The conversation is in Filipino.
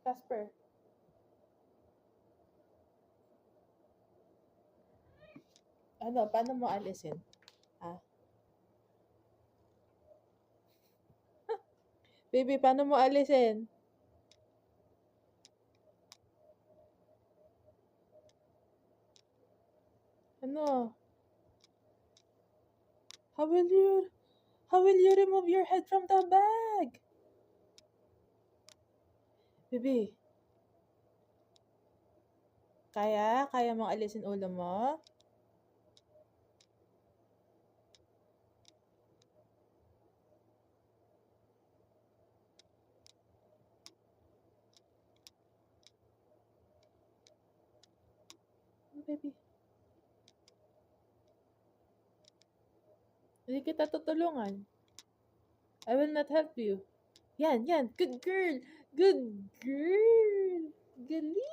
Casper. Ano, paano mo alisin? Ah, baby, paano mo alisin? Ano? How will you remove your head from the bag? Baby, kaya mong alisin ulo mo? Baby, hindi kita tutulungan. I will not help you. Yan. Good girl. Good girl. Galing.